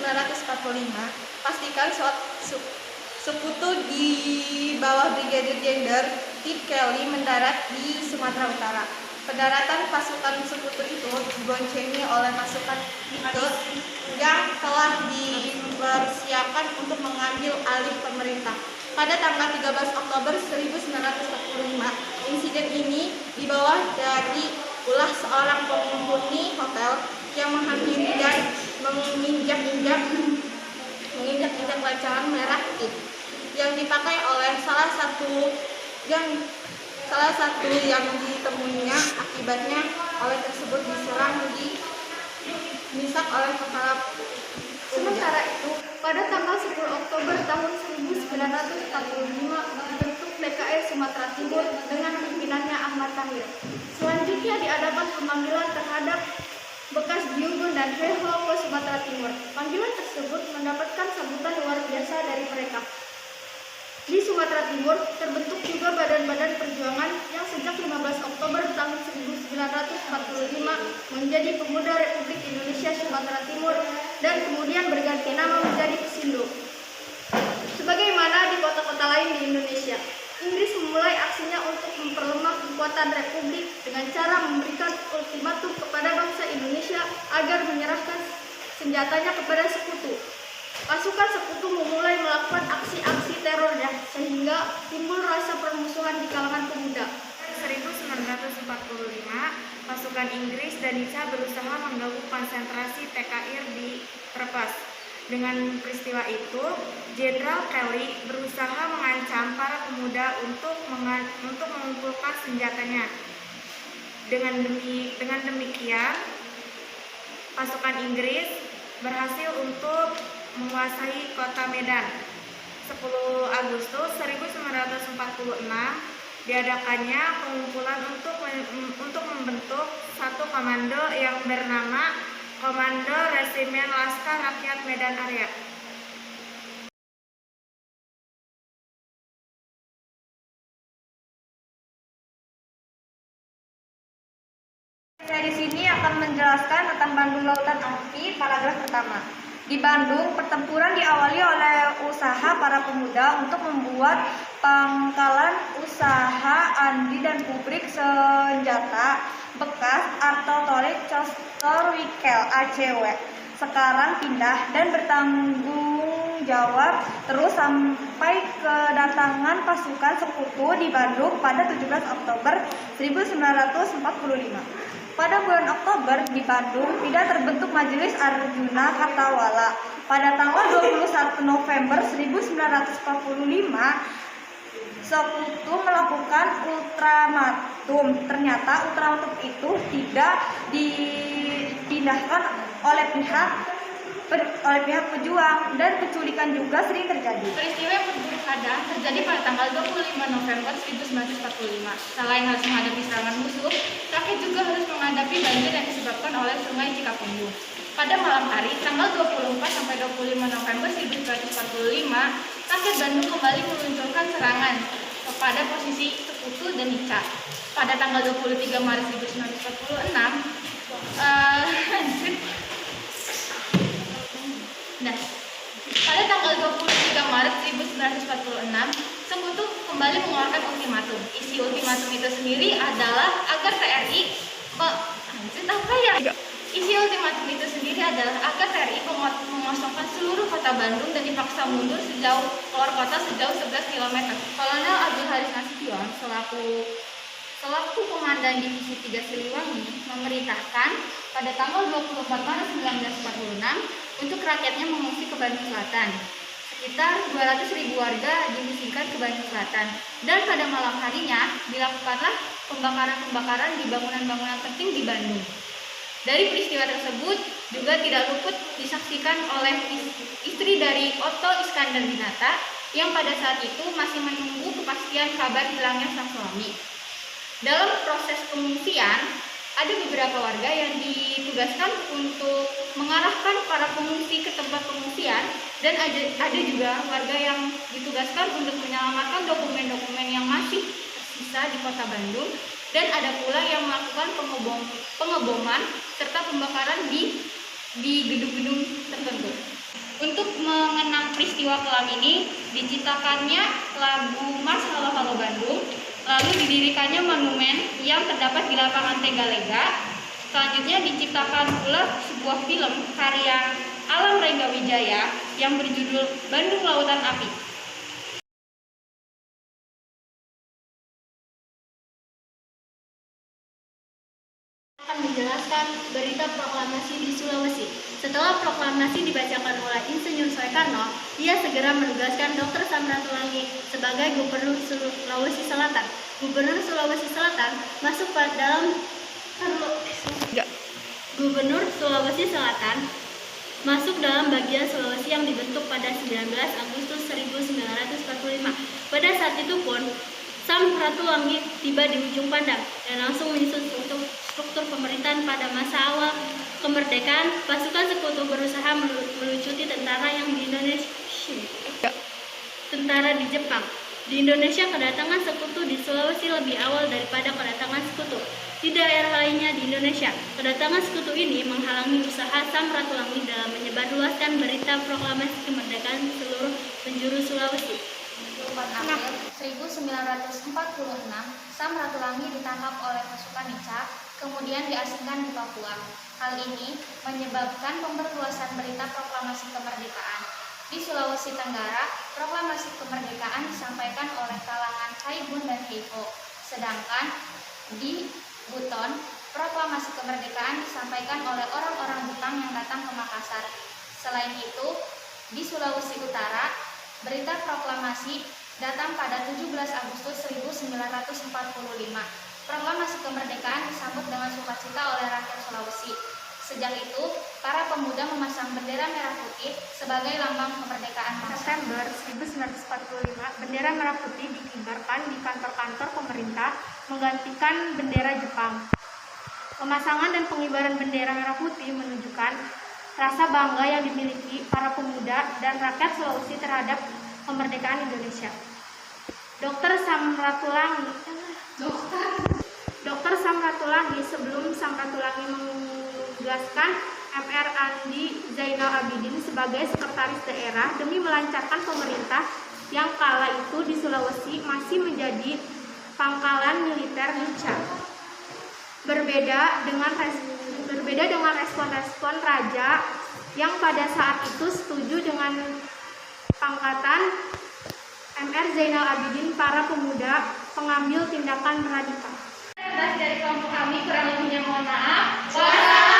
1945, pastikan sekutu di bawah Brigadir Jenderal Tim Kelly mendarat di Sumatera Utara. Pendaratan pasukan sekutu itu diboncengi oleh pasukan itu yang telah dipersiapkan untuk mengambil alih pemerintah. Pada tanggal 13 Oktober 1945, insiden ini dibawa dari ulah seorang penghuni hotel yang menghampiri dan menginjak-injak rancangan merah putih yang dipakai oleh salah satu yang ditemuinya. Akibatnya oleh tersebut diserang disak oleh kepala. Sementara itu, pada tanggal 10 Oktober tahun 1945 dibentuk PKI Sumatera Timur dengan pimpinannya Ahmad Tahir. Selanjutnya diadakan pemanggilan terhadap bekas Diogo dan Heho ke Sumatera Timur. Panggilan tersebut mendapatkan sambutan luar biasa dari mereka. Di Sumatera Timur terbentuk juga badan-badan perjuangan yang sejak 15 Oktober tahun 1945 menjadi Pemuda Republik Indonesia Sumatera Timur dan kemudian berganti nama menjadi Pesindo. Sebagaimana di kota-kota lain di Indonesia, Inggris memulai aksinya untuk memperlemah kekuatan Republik dengan cara memberikan ultimatum kepada bangsa Indonesia agar menyerahkan senjatanya kepada sekutu. Pasukan sekutu memulai melakukan aksi-aksi terornya sehingga timbul rasa permusuhan di kalangan pemuda. 1945, pasukan Inggris dan Nica berusaha mengganggu konsentrasi PKI di Trepas. Dengan peristiwa itu, Jenderal Kelly berusaha mengancam para pemuda untuk mengumpulkan senjatanya. Dengan demikian, pasukan Inggris berhasil untuk menguasai kota Medan. 10 Agustus 1946 diadakannya pengumpulan untuk membentuk satu komando yang bernama Komando Resimen Laskar Rakyat Medan Area. Saya di sini akan menjelaskan tentang Bandung Lautan Api, paragraf pertama. Di Bandung, pertempuran diawali oleh usaha para pemuda untuk membuat pangkalan usaha Andi dan Pabrik Senjata bekas Artillery Wikel ACW. Sekarang pindah dan bertanggung jawab terus sampai kedatangan pasukan sekutu di Bandung pada 17 Oktober 1945. Pada bulan Oktober di Bandung tidak terbentuk Majelis Arjuna Kartawala. Pada tanggal 21 November 1945, sekutu melakukan ultimatum. Ternyata ultimatum itu tidak dipindahkan oleh pihak pejuang dan penculikan juga sering terjadi. Peristiwa yang terburuk terjadi pada tanggal 25 November 1945. Selain harus menghadapi serangan musuh, rakyat juga harus menghadapi banjir yang disebabkan oleh Sungai Cikapundung. Pada malam hari, tanggal 24 sampai 25 November 1945, rakyat Bandung kembali meluncurkan serangan kepada posisi sekutu dan Nica. Pada tanggal 23 Maret 1946, pada tanggal 23 Maret 1946, sekutu kembali mengeluarkan ultimatum. Isi ultimatum itu sendiri adalah agar TRI mengosongkan seluruh kota Bandung dan dipaksa mundur keluar kota sejauh 11 km. Kolonel Abdul Haris Nasution selaku komandan divisi 3 Siliwangi memerintahkan pada tanggal 24 Maret 1946 untuk rakyatnya mengungsi ke Bandung Selatan. Sekitar 200.000 warga diungsikan ke Bandung Selatan, dan pada malam harinya dilakukanlah pembakaran-pembakaran di bangunan-bangunan penting di Bandung. Dari peristiwa tersebut juga tidak luput disaksikan oleh istri dari Otto Iskandar Dinata yang pada saat itu masih menunggu kepastian kabar hilangnya sang suami. Dalam proses pengungsian, ada beberapa warga yang ditugaskan untuk mengarahkan para pengungsi ke tempat pengungsian, dan ada juga warga yang ditugaskan untuk menyelamatkan dokumen-dokumen yang masih tersisa di kota Bandung, dan ada pula yang melakukan pengeboman serta pembakaran di gedung-gedung tertentu. Untuk mengenang peristiwa kelam ini, diciptakannya lagu Mas Halo Halo Bandung, lalu didirikannya monumen yang terdapat di lapangan Tegalega. Selanjutnya diciptakan pula sebuah film karya Alam Rengga Wijaya yang berjudul Bandung Lautan Api. Akan menjelaskan berita proklamasi di Sulawesi. Setelah proklamasi dibacakan oleh Insinyur Soekarno, ia segera menugaskan Dr. Samratulangi sebagai Gubernur Sulawesi Selatan. Gubernur Sulawesi Selatan masuk ke dalam Gubernur Sulawesi Selatan masuk dalam bagian Sulawesi yang dibentuk pada 19 Agustus 1945. Pada saat itu pun Samratulangi tiba di ujung pandang dan langsung menyusun struktur pemerintahan. Pada masa awal kemerdekaan, pasukan sekutu berusaha melucuti tentara yang di Indonesia. Tentara di Jepang. Di Indonesia, kedatangan sekutu di Sulawesi lebih awal daripada kedatangan sekutu di daerah lainnya di Indonesia. Kedatangan sekutu ini menghalangi usaha Samratulangi dalam menyebarluaskan berita proklamasi kemerdekaan seluruh penjuru Sulawesi. 4 April 1946, Samratulangi ditangkap oleh pasukan Nica, kemudian diasingkan di Papua. Hal ini menyebabkan pemberluasan berita proklamasi kemerdekaan. Di Sulawesi Tenggara, proklamasi kemerdekaan disampaikan oleh kalangan Haibun dan Heipo, sedangkan di Buton, proklamasi kemerdekaan disampaikan oleh orang-orang Butang yang datang ke Makassar. Selain itu, di Sulawesi Utara, berita proklamasi datang pada 17 Agustus 1945. Proklamasi kemerdekaan disambut dengan sukacita oleh rakyat Sulawesi. Sejak itu, para pemuda memasang bendera merah putih sebagai lambang kemerdekaan. September 1945, bendera merah putih dikibarkan di kantor-kantor pemerintah menggantikan bendera Jepang. Pemasangan dan pengibaran bendera merah putih menunjukkan rasa bangga yang dimiliki para pemuda dan rakyat Sulawesi terhadap kemerdekaan Indonesia. Dr. Samratulangi sebelum Samratulangi menugaskan Mr. Andi Zainal Abidin sebagai sekretaris daerah demi melancarkan pemerintah yang kala itu di Sulawesi masih menjadi pangkalan militer Nica. Berbeda dengan respon-respon raja yang pada saat itu setuju dengan pangkatan Mr. Zainal Abidin, para pemuda pengambil tindakan radikal. Dari kelompok kami, kurang lebihnya mohon maaf.